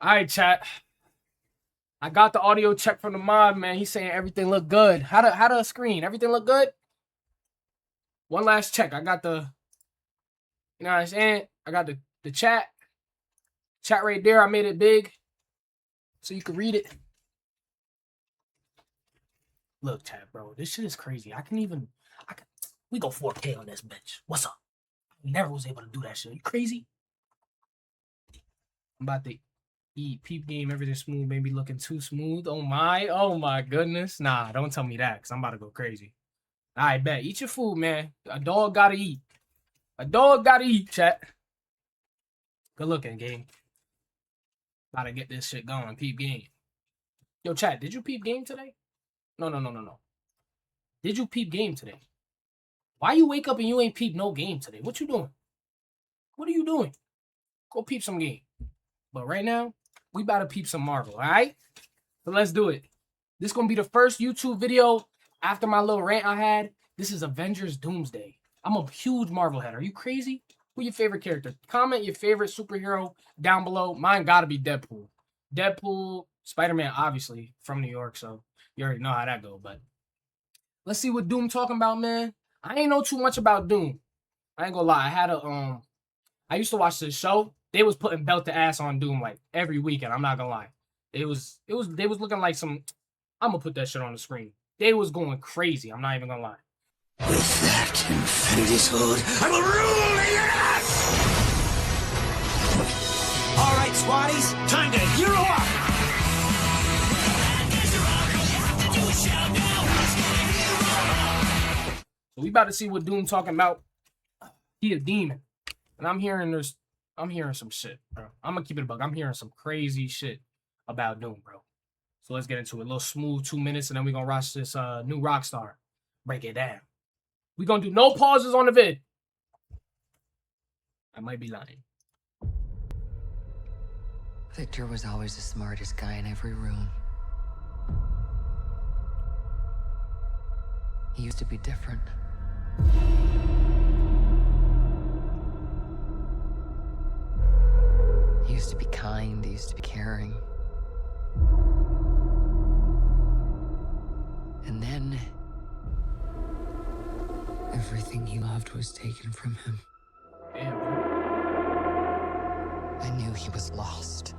All right, chat. I got the audio check from the mod, man. He's saying everything look good. How the screen? Everything look good? One last check. I got the, you know what I'm saying? I got the chat. Chat right there. I made it big so you can read it. Look, chat, bro. This shit is crazy. We go 4K on this bitch. What's up? I never was able to do that shit. You crazy? I'm about to eat peep game, everything smooth, maybe looking too smooth. Oh my goodness. Nah, don't tell me that, because I'm about to go crazy. All right, bet. Eat your food, man. A dog gotta eat. A dog gotta eat, chat. Good looking, game. About to get this shit going. Peep game. Yo, chat, did you peep game today? No. Did you peep game today? Why you wake up and you ain't peep no game today? What you doing? What are you doing? Go peep some game. But right now, we about to peep some Marvel, all right? So let's do it. This is going to be the first YouTube video after my little rant I had. This is Avengers Doomsday. I'm a huge Marvel head. Are you crazy? Who your favorite character? Comment your favorite superhero down below. Mine got to be Deadpool. Deadpool, Spider-Man, obviously, from New York, so you already know how that go. But let's see what Doom talking about, man. I ain't know too much about Doom. I ain't gonna lie. I used to watch this show. They was putting belt to ass on Doom like every weekend. I'm not gonna lie. They was looking like some. I'm gonna put that shit on the screen. They was going crazy. I'm not even gonna lie. With that infinity sword, I will rule the universe! All right, Swatties, time to hero up! So we about to see what Doom talking about. He a demon, and I'm hearing some shit, bro. I'm gonna keep it a bug. I'm hearing some crazy shit about Doom, bro. So let's get into it. A little smooth 2 minutes, and then we're gonna watch this new Rockstar. Break it down. We're gonna do no pauses on the vid. I might be lying. Victor was always the smartest guy in every room. He used to be different. He used to be kind, he used to be caring. And then everything he loved was taken from him. Damn, I knew he was lost,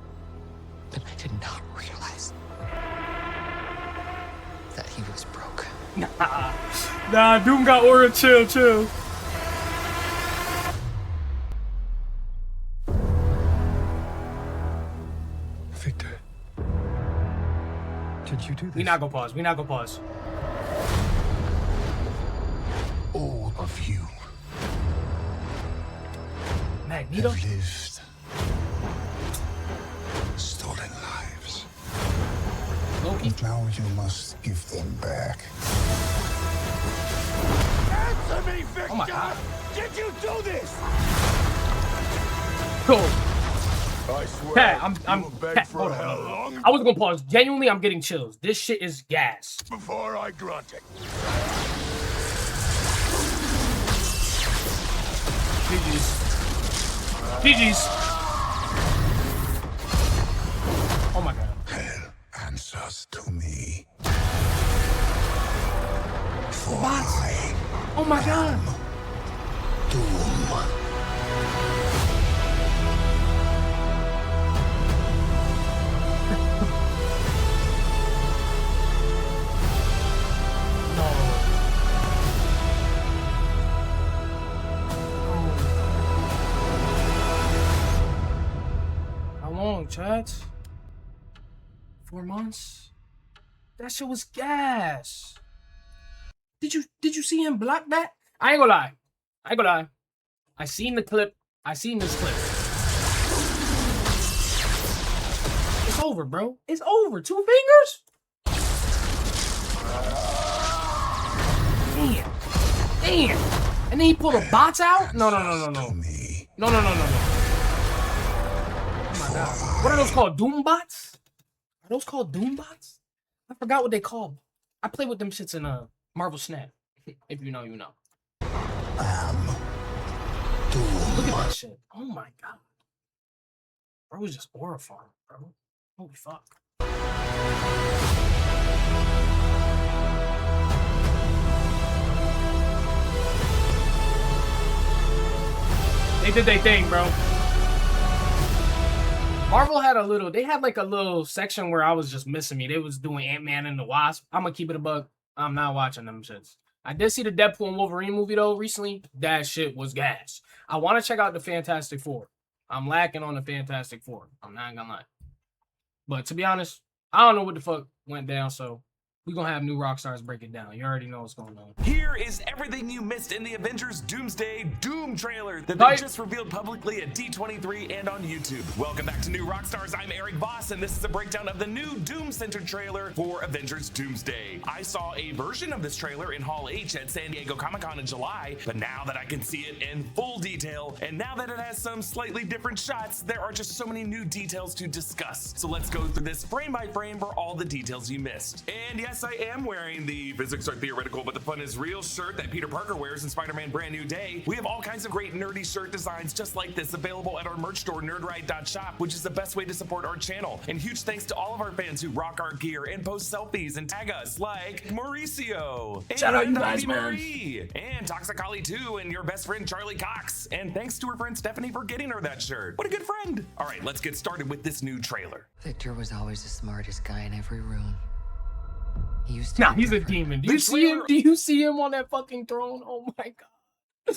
but I did not realize that he was broken. Nah, Doom got ordered. Chill. Victor, did you do this? We not gonna pause. All of you Magneto. have lived, stolen lives. Loki. And now you must give them back. Answer me, Victor! Oh my God. Did you do this? Cool. I swear, Pat, I'm you begged Pat, for hold on. how long I was gonna pause. Genuinely, I'm getting chills. This shit is gas. before I grunt it? GG's. Oh my God. Hell answers to me. For What? I Oh my God. Doom. How long, chat? 4 months? That shit was gas. Did you see him block that? I ain't gonna lie. I seen the clip. I seen this clip. It's over, bro. It's over. 2 fingers? Damn. And then he pulled the bots out? No. To me. No. Oh my God. What are those called? Doom bots? Are those called Doom bots? I forgot what they called. I played with them shits in Marvel Snap. If you know, you know. Doom. Look at that shit. Oh my God. Bro was just horrifying, bro. Holy fuck. They did their thing, bro. Marvel had they had like a little section where I was just missing me. They was doing Ant-Man and the Wasp. I'm gonna keep it a buck. I'm not watching them shits. I did see the Deadpool and Wolverine movie though recently. That shit was gas. I want to check out the Fantastic Four. I'm lacking on the Fantastic Four. I'm not gonna lie. But to be honest, I don't know what the fuck went down, so we're gonna have new rock stars break it down. You already know what's going on. Here is everything you missed in the Avengers Doomsday Doom trailer that they just revealed publicly at D23 and on YouTube. Welcome back to New Rockstars. I'm Eric Voss, and this is a breakdown of the new Doom-centered trailer for Avengers Doomsday. I saw a version of this trailer in Hall H at San Diego Comic-Con in July, but now that I can see it in full detail, and now that it has some slightly different shots, there are just so many new details to discuss. So let's go through this frame by frame for all the details you missed. And yes, I am wearing the physics are theoretical, but the fun is real shirt that Peter Parker wears in Spider-Man Brand New Day. We have all kinds of great nerdy shirt designs just like this available at our merch store, nerdride.shop, which is the best way to support our channel. And huge thanks to all of our fans who rock our gear and post selfies and tag us, like Mauricio, shout out you guys, Ivy man. Marie, and Toxicali 2, and your best friend Charlie Cox. And thanks to her friend Stephanie for getting her that shirt. What a good friend. All right, let's get started with this new trailer. Victor was always the smartest guy in every room. He used to Nah, be he's a different. demon. Do you see him? Do you see him on that fucking throne? Oh my god. Oh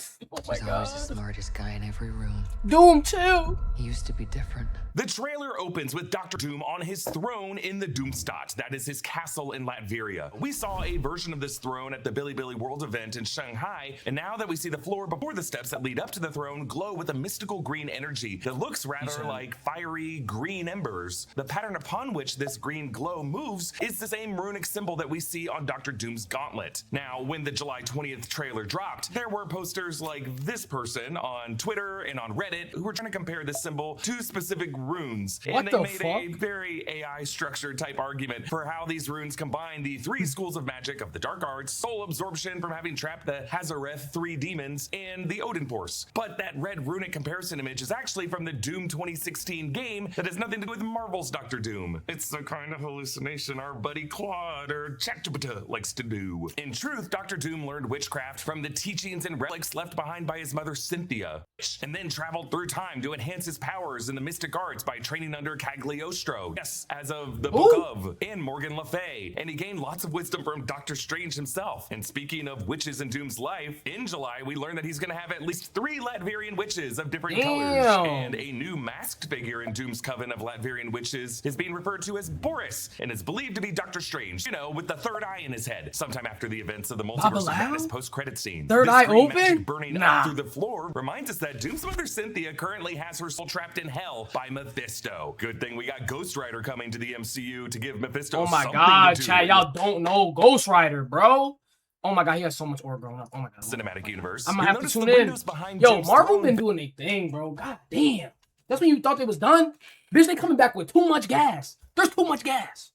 my He was always the god. smartest guy in every room. Doom 2. He used to be different. The trailer opens with Dr. Doom on his throne in the Doomstadt. That is his castle in Latveria. We saw a version of this throne at the Bilibili World event in Shanghai, and now that we see the floor before the steps that lead up to the throne glow with a mystical green energy that looks rather like fiery green embers. The pattern upon which this green glow moves is the same runic symbol that we see on Dr. Doom's gauntlet. Now, when the July 20th trailer dropped, there were posters like this person on Twitter and on Reddit who were trying to compare this symbol to specific runes. What And they the made a very AI structured type argument for how these runes combine the three schools of magic of the dark arts, soul absorption from having trapped the Hazareth three demons, and the Odin Force. But that red runic comparison image is actually from the Doom 2016 game that has nothing to do with Marvel's Doctor Doom. It's the kind of hallucination our buddy Claude or ChatGPT likes to do. In truth, Dr. Doom learned witchcraft from the teachings and relics left behind by his mother Cynthia, and then traveled through time to enhance his powers in the mystic arts by training under Cagliostro, yes, as of the Book of, and Morgan Le Fay, and he gained lots of wisdom from Doctor Strange himself. And speaking of witches in Doom's life, in July we learned that he's going to have at least 3 Latvian witches of different colors, and a new masked figure in Doom's coven of Latvian witches is being referred to as Boris, and is believed to be Doctor Strange, you know, with the third eye in his head, sometime after the events of the Multiverse of Madness post-credit scene. Third This eye green open? magic burning Nah. up through the floor reminds us that Doom's mother Cynthia currently has her soul trapped in hell by Mephisto. Good thing we got Ghost Rider coming to the MCU to give Mephisto Oh my something god, to do. chat, y'all don't know Ghost Rider, bro. Oh my god, he has so much aura growing up. Oh my god. Cinematic universe. I'm gonna You'll have to notice tune the in. windows behind Yo, Doom's Marvel throne been doing their thing, bro. God damn. That's when you thought they was done? Bitch, they coming back with too much gas. There's too much gas.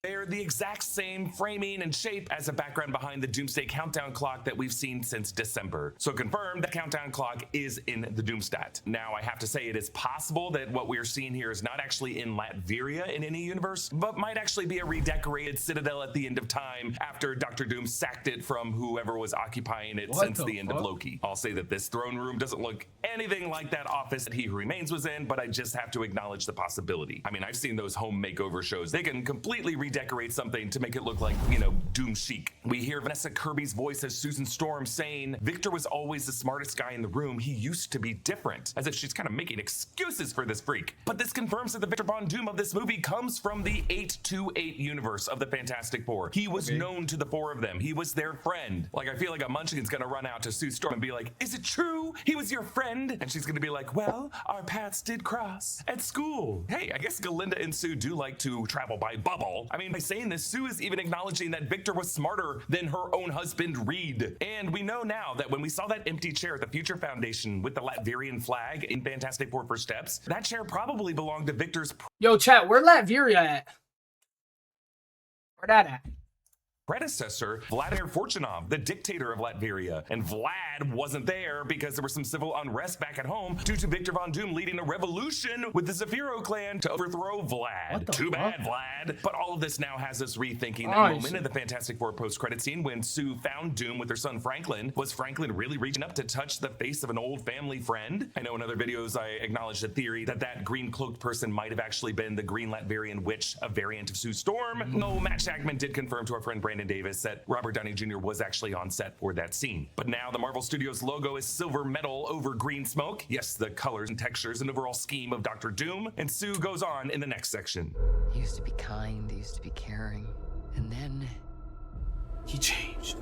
They're the exact same framing and shape as the background behind the Doomsday countdown clock that we've seen since December. So confirmed, the countdown clock is in the Doomstat. Now, I have to say it is possible that what we're seeing here is not actually in Latveria in any universe, but might actually be a redecorated citadel at the end of time after Dr. Doom sacked it from whoever was occupying it since the end of Loki. I'll say that this throne room doesn't look anything like that office that He Who Remains was in, but I just have to acknowledge the possibility. I mean, I've seen those home makeover shows. They can completely redecorate something to make it look like, you know, Doom chic. We hear Vanessa Kirby's voice as Susan Storm saying, Victor was always the smartest guy in the room. He used to be different. As if she's kind of making excuses for this freak. But this confirms that the Victor Von Doom of this movie comes from the 828 universe of the Fantastic Four. He was known to the 4 of them. He was their friend. Like, I feel like a Munchkin's gonna run out to Sue Storm and be like, is it true? He was your friend? And she's gonna be like, well, our paths did cross at school. Hey, I guess Galinda and Sue do like to travel by bubble. I mean, by saying this, Sue is even acknowledging that Victor was smarter than her own husband, Reed. And we know now that when we saw that empty chair at the Future Foundation with the Latvian flag in Fantastic Four First Steps, that chair probably belonged to Victor's. Yo, chat, where Latveria at? Where that at? predecessor, Vladimir Fortunov, the dictator of Latveria. And Vlad wasn't there because there was some civil unrest back at home due to Victor Von Doom leading a revolution with the Zafiro clan to overthrow Vlad. Too bad, Vlad. But all of this now has us rethinking that moment in the Fantastic Four post-credit scene when Sue found Doom with her son Franklin. Was Franklin really reaching up to touch the face of an old family friend? I know in other videos I acknowledged the theory that that green-cloaked person might have actually been the Green Latvian Witch, a variant of Sue Storm. No, Matt Shackman did confirm to our friend Brandon Davis that Robert Downey Jr. was actually on set for that scene. But now the Marvel Studios logo is silver metal over green smoke. Yes, the colors and textures and overall scheme of Dr. Doom. And Sue goes on in the next section. He used to be kind, he used to be caring, and then he changed.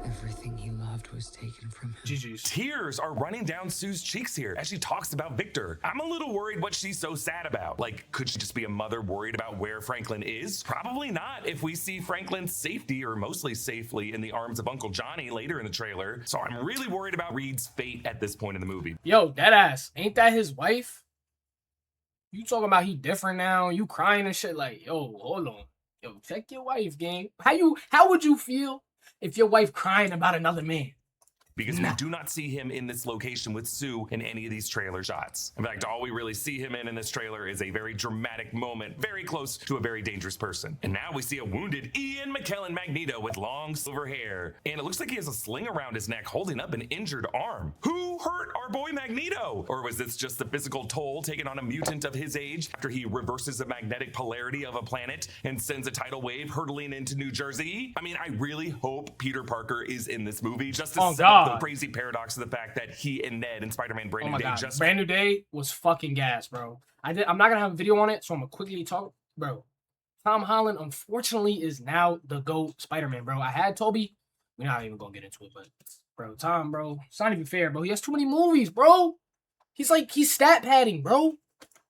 Everything he loved was taken from him. GG's. Tears are running down Sue's cheeks here as she talks about Victor. I'm a little worried what she's so sad about. Like, could she just be a mother worried about where Franklin is? Probably not if we see Franklin's safety, or mostly safely, in the arms of Uncle Johnny later in the trailer. So I'm really worried about Reed's fate at this point in the movie. Yo, deadass, ain't that his wife? You talking about he different now? You crying and shit like, yo, hold on. Yo, check your wife, gang. How would you feel if your wife crying about another man? Because we do not see him in this location with Sue in any of these trailer shots. In fact, all we really see him in this trailer is a very dramatic moment, very close to a very dangerous person. And now we see a wounded Ian McKellen Magneto with long silver hair. And it looks like he has a sling around his neck holding up an injured arm. Who hurt our boy Magneto? Or was this just the physical toll taken on a mutant of his age after he reverses the magnetic polarity of a planet and sends a tidal wave hurtling into New Jersey? I mean, I really hope Peter Parker is in this movie just to set up the crazy paradox of the fact that he and Ned and Spider-Man Brand New Day just... Brand New Day was fucking gas, bro. I'm not gonna have a video on it, so I'm gonna quickly talk. Bro, Tom Holland, unfortunately, is now the GOAT Spider-Man, bro. I had Toby. We're not even gonna get into it, but... Bro, Tom, bro. It's not even fair, bro. He has too many movies, bro. He's stat padding, bro.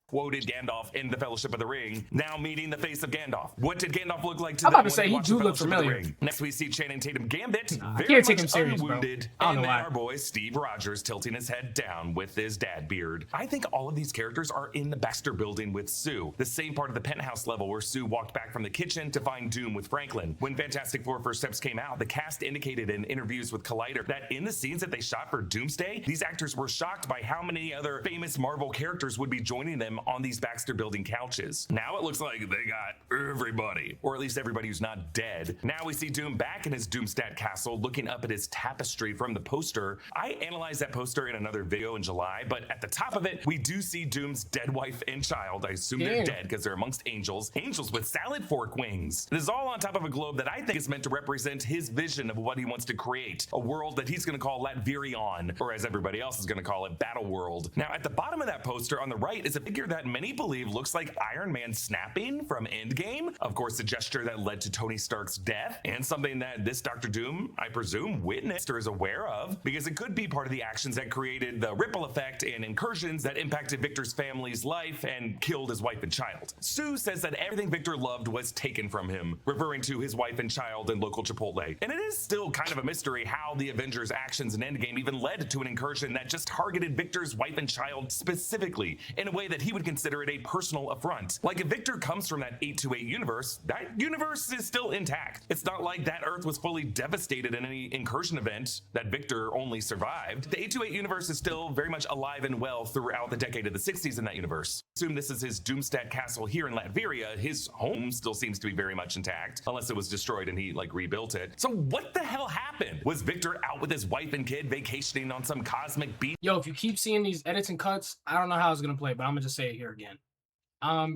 Quoted Gandalf in The Fellowship of the Ring, now meeting the face of Gandalf. What did Gandalf look like to I'm them about to say, when he watched do The look Fellowship of the familiar. Ring? Next we see Channing Tatum Gambit, I very can't take much him serious, unwounded, bro. I don't and know then why. our boy Steve Rogers tilting his head down with his dad beard. I think all of these characters are in the Baxter building with Sue, the same part of the penthouse level where Sue walked back from the kitchen to find Doom with Franklin. When Fantastic Four First Steps came out, the cast indicated in interviews with Collider that in the scenes that they shot for Doomsday, these actors were shocked by how many other famous Marvel characters would be joining them on these Baxter building couches. Now it looks like they got everybody, or at least everybody who's not dead. Now we see Doom back in his Doomstat castle looking up at his tapestry from the poster. I analyzed that poster in another video in July, but at the top of it, we do see Doom's dead wife and child. I assume they're dead because they're amongst angels. Angels with salad fork wings. This is all on top of a globe that I think is meant to represent his vision of what he wants to create. A world that he's going to call Latverion, or as everybody else is going to call it, Battle World. Now at the bottom of that poster on the right is a figure that many believe looks like Iron Man snapping from Endgame. Of course, the gesture that led to Tony Stark's death, and something that this Dr. Doom, I presume, witnessed or is aware of, because it could be part of the actions that created the ripple effect and incursions that impacted Victor's family's life and killed his wife and child. Sue says that everything Victor loved was taken from him, referring to his wife and child and local Chipotle. And it is still kind of a mystery how the Avengers' actions in Endgame even led to an incursion that just targeted Victor's wife and child specifically, in a way that he would consider it a personal affront. Like, if Victor comes from that 828 universe, that universe is still intact. It's not like that Earth was fully devastated in any incursion event that Victor only survived. The 828 universe is still very much alive and well throughout the decade of the 60s in that universe. Assume this is his Doomstat castle here in Latveria. His home still seems to be very much intact, unless it was destroyed and he rebuilt it. So what the hell happened? Was Victor out with his wife and kid vacationing on some cosmic beach? Yo, if you keep seeing these edits and cuts, I don't know how it's gonna play, but I'm gonna just say it here again.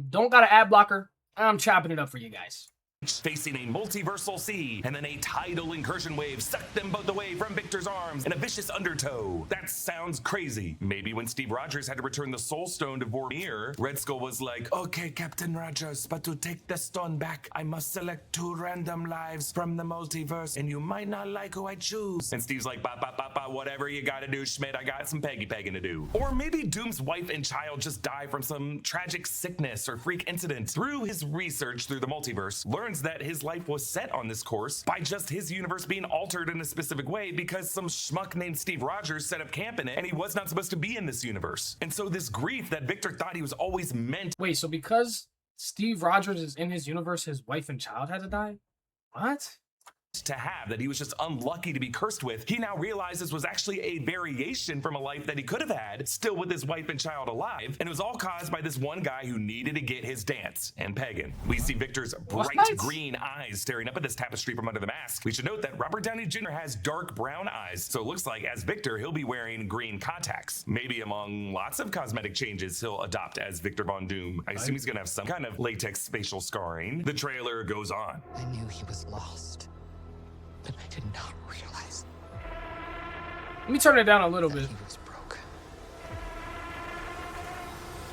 Don't got an ad blocker. I'm chopping it up for you guys. Facing a multiversal sea, and then a tidal incursion wave sucked them both away from Victor's arms in a vicious undertow. That sounds crazy. Maybe when Steve Rogers had to return the Soul Stone to Vormir, Red Skull was like, okay, Captain Rogers, but to take the stone back, I must select 2 random lives from the multiverse, and you might not like who I choose. And Steve's like, whatever you gotta do, Schmidt, I got some pegging to do. Or maybe Doom's wife and child just die from some tragic sickness or freak incident. Through his research through the multiverse, learns that his life was set on this course by just his universe being altered in a specific way because some schmuck named Steve Rogers set up camp in it and he was not supposed to be in this universe. And so this grief that Victor thought he was always meant... Wait, so because Steve Rogers is in his universe, his wife and child had to die? What? to have, that he was just unlucky to be cursed with, he now realizes was actually a variation from a life that he could have had, still with his wife and child alive, and it was all caused by this one guy who needed to get his dance, and Pagan. We see Victor's bright green eyes staring up at this tapestry from under the mask. We should note that Robert Downey Jr. has dark brown eyes, so it looks like as Victor, he'll be wearing green contacts. Maybe among lots of cosmetic changes he'll adopt as Victor Von Doom. I assume he's gonna have some kind of latex facial scarring. The trailer goes on. I knew he was lost, but I did not realize Let me turn it down a little that bit, he was broken.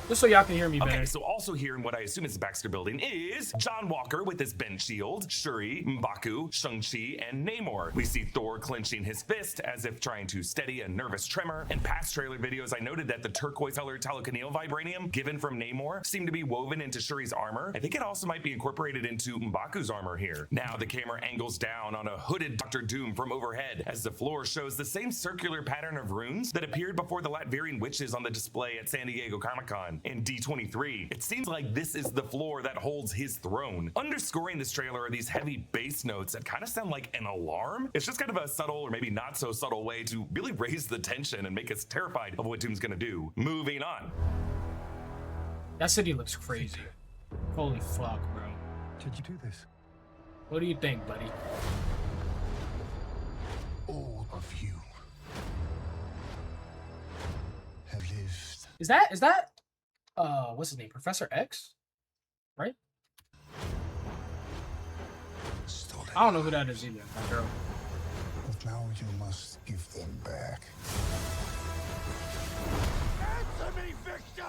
just so y'all can hear me better. Okay, so also here in what I assume is the Baxter building is John Walker with his bent shield, Shuri, M'Baku, Shang-Chi, and Namor. We see Thor clenching his fist as if trying to steady a nervous tremor. In past trailer videos, I noted that the turquoise-colored telekineal vibranium given from Namor seemed to be woven into Shuri's armor. I think it also might be incorporated into M'Baku's armor here. Now the camera angles down on a hooded Dr. Doom from overhead as the floor shows the same circular pattern of runes that appeared before the Latvian witches on the display at San Diego Comic-Con in D23. It seems like this is the floor that holds his throne. Underscoring this trailer are these heavy bass notes that kind of sound like an alarm. It's just kind of a subtle or maybe not so subtle way to really raise the tension and make us terrified of what Doom's gonna do. Moving on. That city looks crazy. Holy fuck, bro. Did you do this? What do you think, buddy? All of you have lived. Is that what's his name? Professor X? Right? Stolen. I don't know who that is either, that girl. But now you must give them back. Answer me, Victor!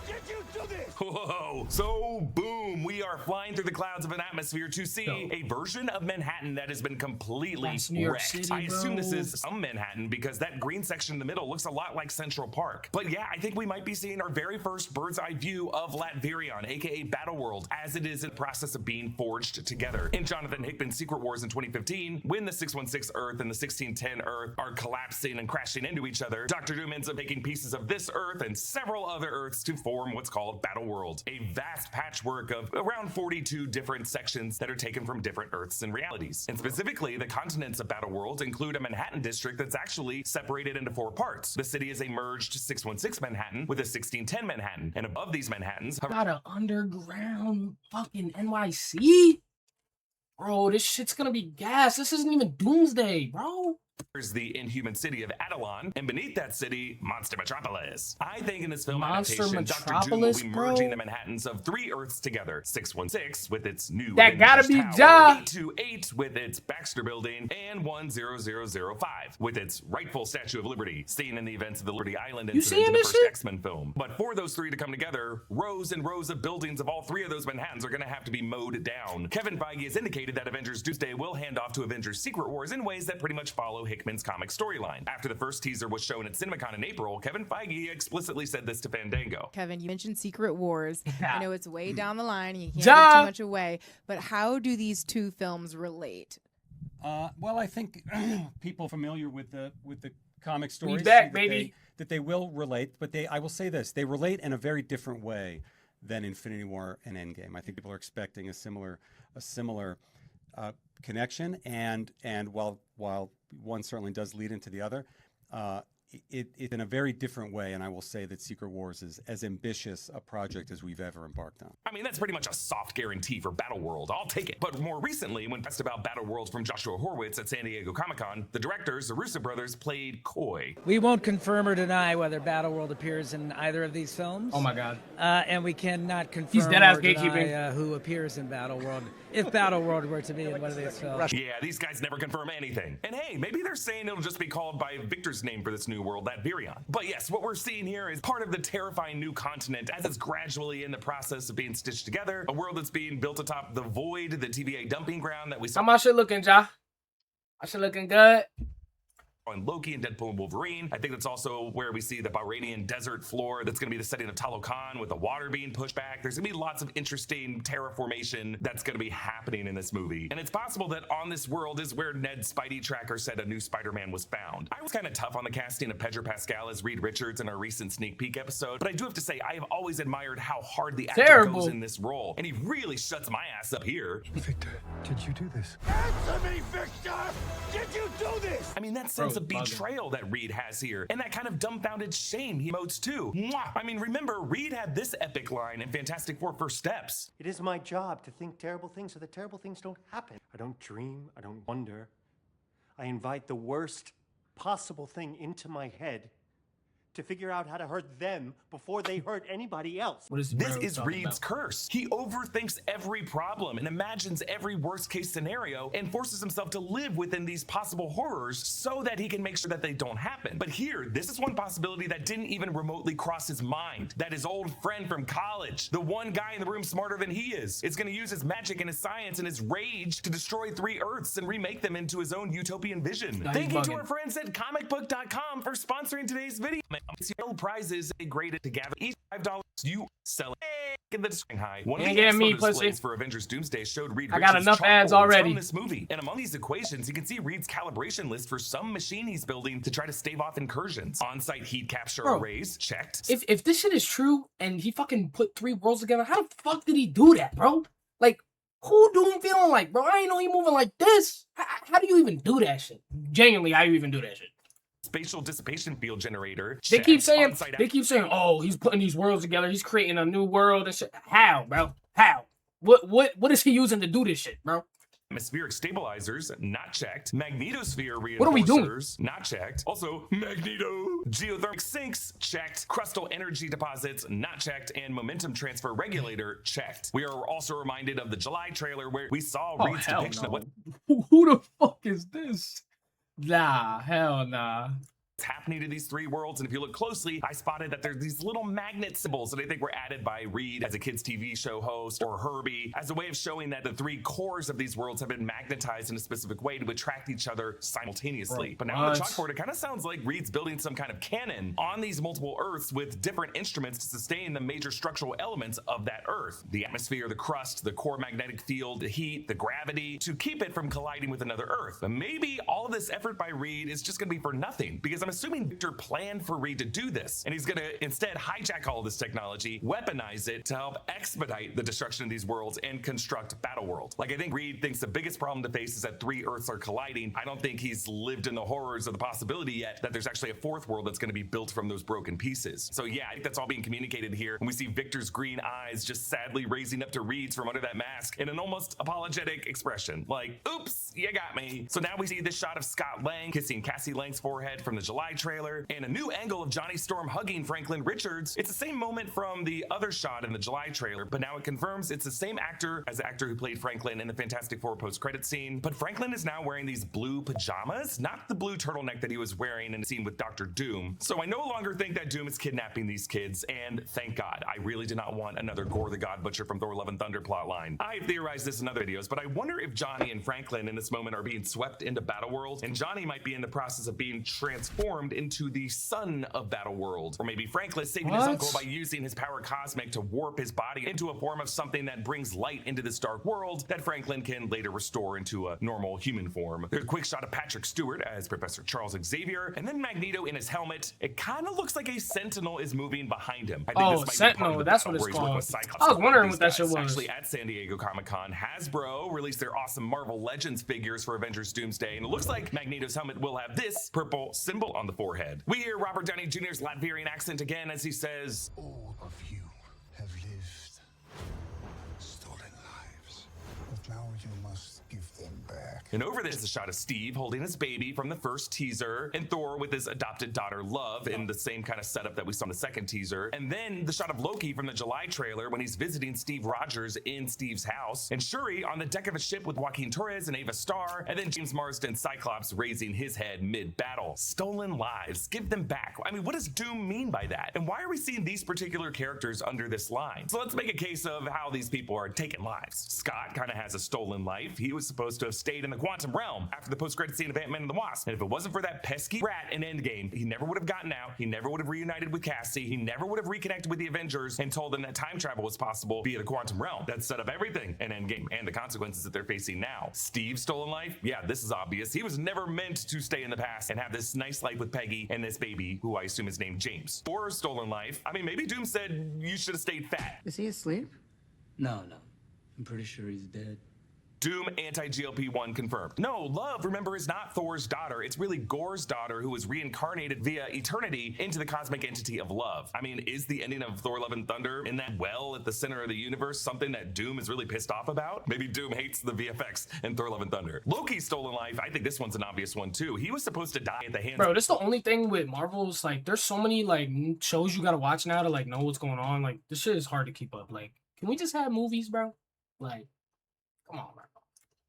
Did you do this? Whoa! So, boom, we are flying through the clouds of an atmosphere to see a version of Manhattan that has been completely That's New York wrecked. City, I assume this bro. is some Manhattan because that green section in the middle looks a lot like Central Park. But yeah, I think we might be seeing our very first bird's eye view of Latverion, aka Battleworld, as it is in the process of being forged together. In Jonathan Hickman's Secret Wars in 2015, when the 616 Earth and the 1610 Earth are collapsing and crashing into each other, Dr. Doom ends up taking pieces of this Earth and several other Earths to form what's called Battleworld, a vast patchwork of around 42 different sections that are taken from different Earths and realities. And specifically, the continents of Battleworld include a Manhattan district that's actually separated into 4 parts. The city is a merged 616 Manhattan with a 1610 Manhattan, and above these Manhattans Got an underground fucking NYC? Bro, this shit's gonna be gas. This isn't even Doomsday, bro. there's the inhuman city of Adelon, and beneath that city, Monster Metropolis. I think in this film Monster adaptation, Dr. Doom will Metropolis, be bro? merging the Manhattans of 3 Earths together. 616 with its new That gotta be Avengers Ja. Tower, 828 with its Baxter Building, and 10005 with its rightful Statue of Liberty, seen in the events of the Liberty Island incident seeing in the this first shit? X-Men film. But for those 3 to come together, rows and rows of buildings of all 3 of those Manhattans are going to have to be mowed down. Kevin Feige has indicated that Avengers Doomsday will hand off to Avengers Secret Wars in ways that pretty much follow Hickman's comic storyline. After the first teaser was shown at CinemaCon in April, Kevin Feige explicitly said this to Fandango. Kevin, you mentioned Secret Wars. I know it's way down the line and you can't Ja. give too much away, but how do these 2 films relate? Well, I think people familiar with the comic stories back, see that baby. that they will relate, but I will say this: they relate in a very different way than Infinity War and Endgame. I think people are expecting a similar connection, and while one certainly does lead into the other, it in a very different way. And I will say that Secret Wars is as ambitious a project as we've ever embarked on. I mean, that's pretty much a soft guarantee for Battleworld. I'll take it. But more recently, when asked about Battleworld from Joshua Horwitz at San Diego Comic-Con, the directors, the Russo brothers, played coy. We won't confirm or deny whether Battleworld appears in either of these films. Oh my god. And we cannot confirm He's dead-ass or deny gatekeeping. who appears in Battleworld, if Battleworld were to be in one of these films. Yeah, these guys never confirm anything. And hey, maybe they're saying it'll just be called by Victor's name for this new world, Latvion. But yes, what we're seeing here is part of the terrifying new continent as it's gradually in the process of being stitched together. A world that's being built atop the void, the TVA dumping ground that we saw How my shit looking, Ja? My shit looking good. and Loki and Deadpool and Wolverine. I think that's also where we see the Bahrainian desert floor. That's going to be the setting of Talokan with the water being pushed back. There's going to be lots of interesting terraformation that's going to be happening in this movie. And it's possible that on this world is where Ned's Spidey tracker said a new Spider-Man was found. I was kind of tough on the casting of Pedro Pascal as Reed Richards in our recent sneak peek episode, but I do have to say I have always admired how hard the actor goes in this role, and he really shuts my ass up here. Victor, did you do this? Answer me, Victor! Did you do this? I mean, that sense of betrayal that Reed has here, and that kind of dumbfounded shame he emotes too. Mwah! I mean, remember, Reed had this epic line in Fantastic Four First Steps. It is my job to think terrible things so that terrible things don't happen. I don't dream, I don't wonder. I invite the worst possible thing into my head to figure out how to hurt them before they hurt anybody else. This is Reed's curse. He overthinks every problem and imagines every worst case scenario and forces himself to live within these possible horrors so that he can make sure that they don't happen. But here, this is one possibility that didn't even remotely cross his mind. That his old friend from college, the one guy in the room smarter than he is going to use his magic and his science and his rage to destroy 3 Earths and remake them into his own utopian vision. Thank you to our friends at comicbook.com for sponsoring today's video. Prizes they graded together. Each $5 you sell it in the Shanghai. One of the displays for Avengers Doomsday showed Reed I got enough ads already from this movie. And among these equations, you can see Reed's calibration list for some machine he's building to try to stave off incursions. On-site heat capture arrays, checked. If this shit is true and he fucking put 3 worlds together, how the fuck did he do that, bro? Like, who Doom feeling like, bro? I ain't know he moving like this. How do you even do that shit? Genuinely, how you even do that shit? Spatial dissipation field generator. They keep saying, oh, he's putting these worlds together. He's creating a new world and shit. How, bro? How? What is he using to do this shit, bro? Atmospheric stabilizers, not checked. Magnetosphere reinforcers, what are we doing? Not checked. Also, Magneto. Geothermic sinks, checked. Crustal energy deposits, not checked. And momentum transfer regulator, checked. We are also reminded of the July trailer where we saw Reed's depiction of what... Who the fuck is this? Nah, hell nah. Happening to these 3 worlds, and if you look closely, I spotted that there's these little magnet symbols that I think were added by Reed as a kids TV show host, or Herbie, as a way of showing that the 3 cores of these worlds have been magnetized in a specific way to attract each other simultaneously. But now on the chalkboard, it kind of sounds like Reed's building some kind of cannon on these multiple Earths with different instruments to sustain the major structural elements of that Earth. The atmosphere, the crust, the core magnetic field, the heat, the gravity, to keep it from colliding with another Earth. But maybe all of this effort by Reed is just going to be for nothing, because I'm assuming Victor planned for Reed to do this, and he's going to instead hijack all this technology, weaponize it to help expedite the destruction of these worlds and construct Battle World. Like, I think Reed thinks the biggest problem to face is that 3 Earths are colliding. I don't think he's lived in the horrors of the possibility yet that there's actually a 4th world that's going to be built from those broken pieces. So yeah, I think that's all being communicated here, and we see Victor's green eyes just sadly raising up to Reed's from under that mask in an almost apologetic expression, like, oops, you got me. So now we see this shot of Scott Lang kissing Cassie Lang's forehead from the July trailer, and a new angle of Johnny Storm hugging Franklin Richards. It's the same moment from the other shot in the July trailer, but now it confirms it's the same actor as the actor who played Franklin in the Fantastic Four post-credit scene. But Franklin is now wearing these blue pajamas, not the blue turtleneck that he was wearing in the scene with Dr. Doom. So I no longer think that Doom is kidnapping these kids, and thank God. I really did not want another Gore the God Butcher from Thor Love and Thunder plotline. I've theorized this in other videos, but I wonder if Johnny and Franklin in this moment are being swept into Battle World, and Johnny might be in the process of being transformed into the son of Battle World. Or maybe Franklin saving his uncle by using his power cosmic to warp his body into a form of something that brings light into this dark world that Franklin can later restore into a normal human form. There's a quick shot of Patrick Stewart as Professor Charles Xavier, and then Magneto in his helmet. It kind of looks like a Sentinel is moving behind him. I think this might be part of the that's what it's called. I was wondering what that shit was. Actually, at San Diego Comic-Con, Hasbro released their awesome Marvel Legends figures for Avengers Doomsday, and it looks like Magneto's helmet will have this purple symbol on the forehead. We hear Robert Downey Jr.'s Latvian accent again as he says, All of you have lived stolen lives, but now you must give them back. And over this is a shot of Steve holding his baby from the first teaser, and Thor with his adopted daughter Love in the same kind of setup that we saw in the second teaser. And then the shot of Loki from the July trailer when he's visiting Steve Rogers in Steve's house, and Shuri on the deck of a ship with Joaquin Torres and Ava Starr, and then James Marsden Cyclops raising his head mid-battle. Stolen lives, give them back. I mean, what does Doom mean by that? And why are we seeing these particular characters under this line? So let's make a case of how these people are taking lives. Scott kind of has a stolen life. He was supposed to have stayed in the quantum realm after the post-credit scene of Ant-Man and the Wasp. And if it wasn't for that pesky rat in Endgame, he never would have gotten out. He never would have reunited with Cassie. He never would have reconnected with the Avengers and told them that time travel was possible via the quantum realm. That set up everything in Endgame and the consequences that they're facing now. Steve's stolen life? Yeah, this is obvious. He was never meant to stay in the past and have this nice life with Peggy and this baby, who I assume is named James. Thor's stolen life? I mean, maybe Doom said you should have stayed fat. Is he asleep? No. I'm pretty sure he's dead. Doom anti-GLP-1 confirmed. No, Love, remember, is not Thor's daughter. It's really Gore's daughter, who was reincarnated via eternity into the cosmic entity of Love. I mean, is the ending of Thor Love and Thunder in that well at the center of the universe something that Doom is really pissed off about? Maybe Doom hates the VFX in Thor Love and Thunder. Loki's stolen life, I think this one's an obvious one too. He was supposed to die at the hands Bro, this is the only thing with Marvel's, like, there's so many, like, shows you gotta watch now to, like, know what's going on. Like, this shit is hard to keep up. Like, can we just have movies, bro? Like, come on, bro.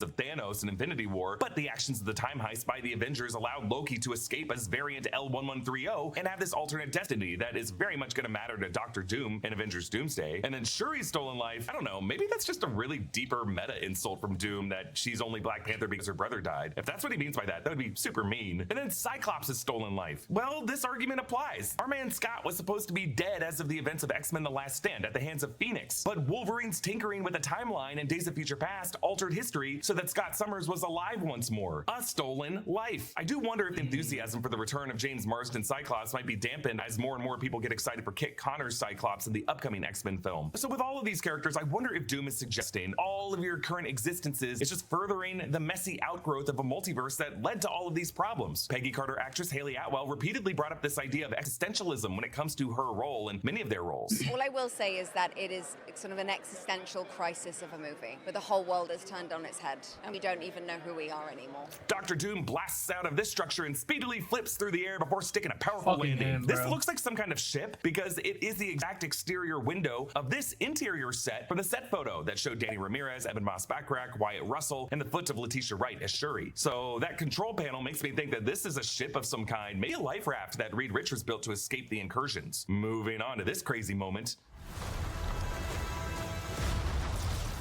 Of Thanos and Infinity War, but the actions of the time heist by the Avengers allowed Loki to escape as variant L1130 and have this alternate destiny that is very much going to matter to Doctor Doom in Avengers Doomsday. And then Shuri's stolen life, I don't know, maybe that's just a really deeper meta insult from Doom that she's only Black Panther because her brother died. If that's what he means by that, that would be super mean. And then Cyclops' stolen life. Well, this argument applies. Our man Scott was supposed to be dead as of the events of X-Men The Last Stand at the hands of Phoenix, but Wolverine's tinkering with the timeline and Days of Future Past altered history so that Scott Summers was alive once more. A stolen life. I do wonder if the enthusiasm for the return of James Marsden Cyclops might be dampened as more and more people get excited for Kit Connor's Cyclops in the upcoming X-Men film. So with all of these characters, I wonder if Doom is suggesting all of your current existences is just furthering the messy outgrowth of a multiverse that led to all of these problems. Peggy Carter actress Haley Atwell repeatedly brought up this idea of existentialism when it comes to her role and many of their roles. All I will say is that it is sort of an existential crisis of a movie, where the whole world is turned on its head, and we don't even know who we are anymore. Dr. Doom blasts out of this structure and speedily flips through the air before sticking a powerful landing. This looks like some kind of ship because it is the exact exterior window of this interior set from the set photo that showed Danny Ramirez, Evan Moss-Backrack, Wyatt Russell, and the foot of Letitia Wright as Shuri. So that control panel makes me think that this is a ship of some kind, maybe a life raft that Reed Richards built to escape the incursions. Moving on to this crazy moment.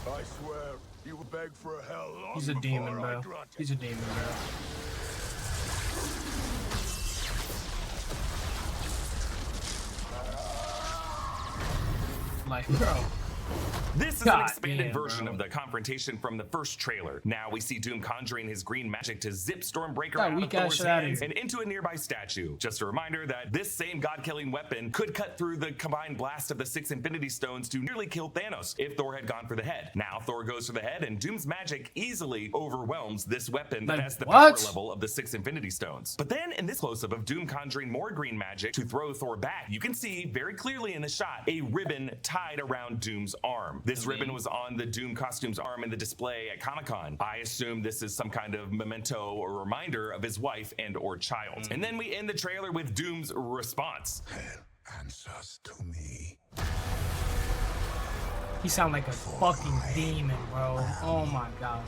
I swear, you will beg for hell long He's a demon, bro. He's a demon, bro. Like, bro. This is an expanded version of the confrontation from the first trailer. Now we see Doom conjuring his green magic to zip Stormbreaker out of Thor's hands and into a nearby statue. Just a reminder that this same god-killing weapon could cut through the combined blast of the 6 Infinity Stones to nearly kill Thanos if Thor had gone for the head. Now Thor goes for the head and Doom's magic easily overwhelms this weapon that has the power level of the 6 Infinity Stones. But then in this close-up of Doom conjuring more green magic to throw Thor back, you can see very clearly in the shot a ribbon tied around Doom's arm. This ribbon was on the Doom costume's arm in the display at Comic-Con. I assume this is some kind of memento or reminder of his wife and or child. And then we end the trailer with Doom's response. Hell answers to me. He sound like a fucking demon, bro. Oh my god.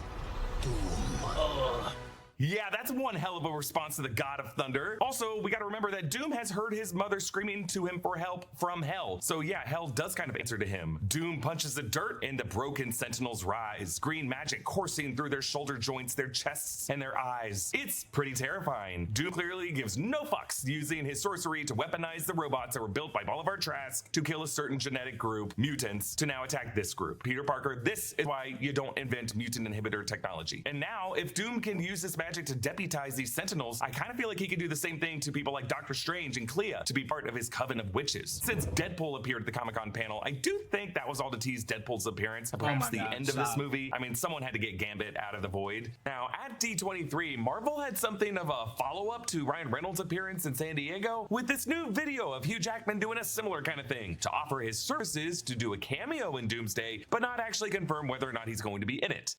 Yeah, that's one hell of a response to the God of Thunder. Also, we gotta remember that Doom has heard his mother screaming to him for help from hell. So yeah, hell does kind of answer to him. Doom punches the dirt and the broken Sentinels rise. Green magic coursing through their shoulder joints, their chests, and their eyes. It's pretty terrifying. Doom clearly gives no fucks, using his sorcery to weaponize the robots that were built by Bolivar Trask to kill a certain genetic group, mutants, to now attack this group. Peter Parker, this is why you don't invent mutant inhibitor technology. And now, if Doom can use this magic to deputize these Sentinels, I kind of feel like he could do the same thing to people like Doctor Strange and Clea to be part of his coven of witches. Since Deadpool appeared at the Comic-Con panel, I do think that was all to tease Deadpool's appearance, perhaps the end of this movie. I mean, someone had to get Gambit out of the void. Now, at D23, Marvel had something of a follow-up to Ryan Reynolds' appearance in San Diego with this new video of Hugh Jackman doing a similar kind of thing to offer his services to do a cameo in Doomsday, but not actually confirm whether or not he's going to be in it.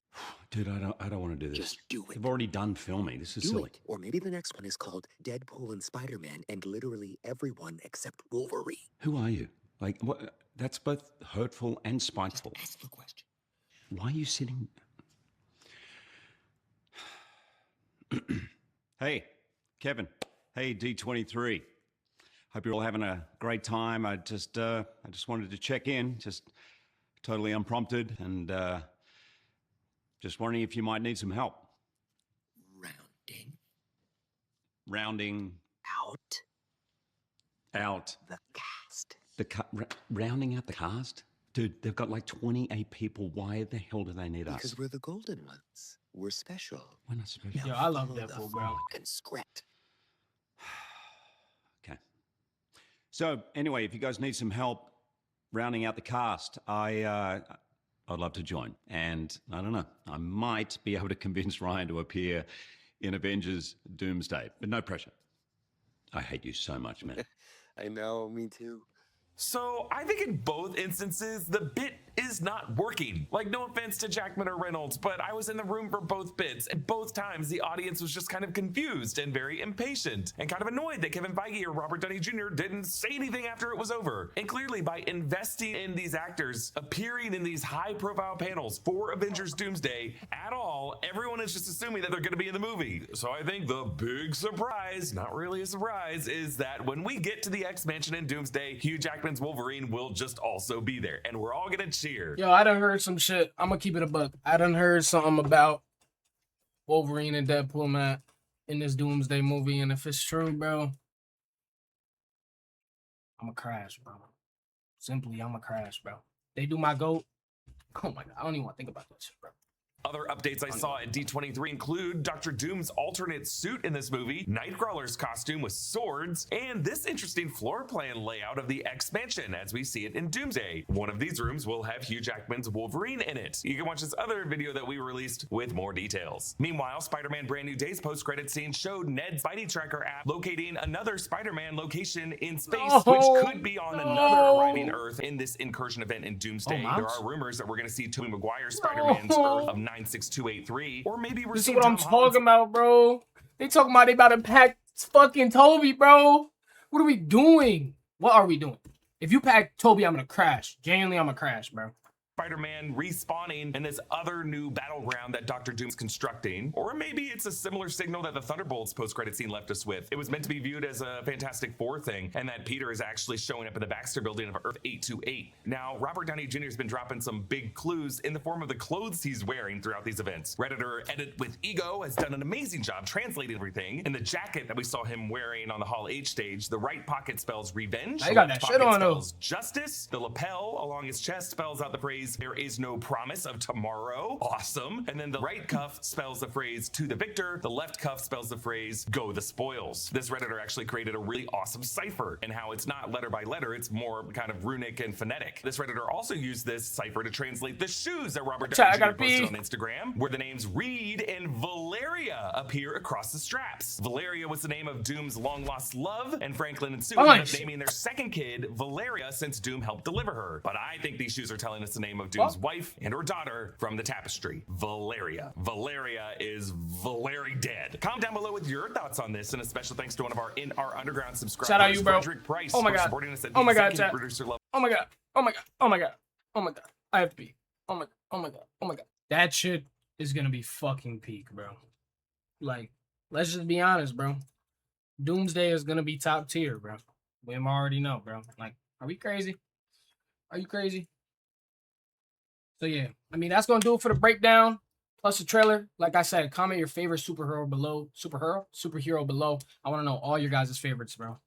Dude, I don't want to do this. Just do it. They've already done filming. This is Do silly. it. Or maybe the next one is called Deadpool and Spider-Man and literally everyone except Wolverine. Who are you? Like, what? That's both hurtful and spiteful. Ask the question. Why are you sitting? Hey, Kevin. Hey, D23. Hope you're all having a great time. I just wanted to check in, just totally unprompted, and just wondering if you might need some help. rounding out the cast. Rounding out the cast? Dude, they've got like 28 people. Why the hell do they need us? Because we're the golden ones. We're special. We're not special. Yo, I love Deadpool, bro. And script. Okay. So anyway, if you guys need some help rounding out the cast, I'd love to join. And I don't know, I might be able to convince Ryan to appear in Avengers Doomsday, but no pressure. I hate you so much, man. I know, me too. So I think in both instances, the bit is not working. Like, no offense to Jackman or Reynolds, but I was in the room for both bits, and both times the audience was just kind of confused and very impatient and kind of annoyed that Kevin Feige or Robert Downey Jr. didn't say anything after it was over. And clearly, by investing in these actors appearing in these high-profile panels for Avengers Doomsday at all, everyone is just assuming that they're going to be in the movie. So I think the big surprise, not really a surprise, is that when we get to the X-Mansion in Doomsday, Hugh Jackman's Wolverine will just also be there, and we're all gonna cheer. Yo, I done heard some shit. I'm gonna keep it a buck. I done heard something about Wolverine and Deadpool, man, in this Doomsday movie, and if it's true, bro, I'm gonna crash, bro. Simply, I'm gonna crash, bro. They do my GOAT. Oh my god, I don't even want to think about that shit, bro. Other updates I saw at D23 include Dr. Doom's alternate suit in this movie, Nightcrawler's costume with swords, and this interesting floor plan layout of the X-Mansion as we see it in Doomsday. One of these rooms will have Hugh Jackman's Wolverine in it. You can watch this other video that we released with more details. Meanwhile, Spider-Man Brand New Day's post-credit scene showed Ned's Spidey Tracker app locating another Spider-Man location in space, which could be on another arriving Earth in this incursion event in Doomsday. There are rumors that we're going to see Tobey Maguire's Spider-Man's Earth of 96283, or maybe we're This is seeing what I'm Tom talking about, bro. They talking about they about to pack fucking Toby, bro. What are we doing? What are we doing? If you pack Toby, I'm gonna crash. Genuinely, I'm gonna crash, bro. Spider-Man respawning in this other new battleground that Dr. Doom's constructing. Or maybe it's a similar signal that the Thunderbolts post-credit scene left us with. It was meant to be viewed as a Fantastic Four thing, and that Peter is actually showing up in the Baxter building of Earth 828. Now, Robert Downey Jr. has been dropping some big clues in the form of the clothes he's wearing throughout these events. Redditor Edit with Ego has done an amazing job translating everything. In the jacket that we saw him wearing on the Hall H stage, the right pocket spells revenge, I got left that shit pocket on, though. spells justice, the lapel along his chest spells out the phrase, "There is no promise of tomorrow." Awesome. And then the right cuff spells the phrase, "To the victor." The left cuff spells the phrase, "Go the spoils." This Redditor actually created a really awesome cipher, and how it's not letter by letter, it's more kind of runic and phonetic. This Redditor also used this cipher to translate the shoes that Robert Downey Jr. posted on Instagram, where the names Reed and Valeria appear across the straps. Valeria was the name of Doom's long-lost love, and Franklin and Sue ended up naming their second kid Valeria since Doom helped deliver her. But I think these shoes are telling us the name of Doom's wife and her daughter from the tapestry, Valeria. Valeria is Valeri dead. Comment down below with your thoughts on this, and a special thanks to one of our In Our Underground subscribers, Shout out you, bro. Frederick Price, Oh my for god. supporting us at Oh the my god, executive chat. producer level. Oh my god. Oh my god. Oh my god. Oh my god. I have to pee. Oh my god. Oh my god. Oh my god. That shit is gonna be fucking peak, bro. Like, let's just be honest, bro. Doomsday is gonna be top tier, bro. We already know, bro. Like, are we crazy? Are you crazy? So yeah, I mean, that's gonna do it for the breakdown plus the trailer. Like I said, comment your favorite superhero below. I want to know all your guys' favorites, bro.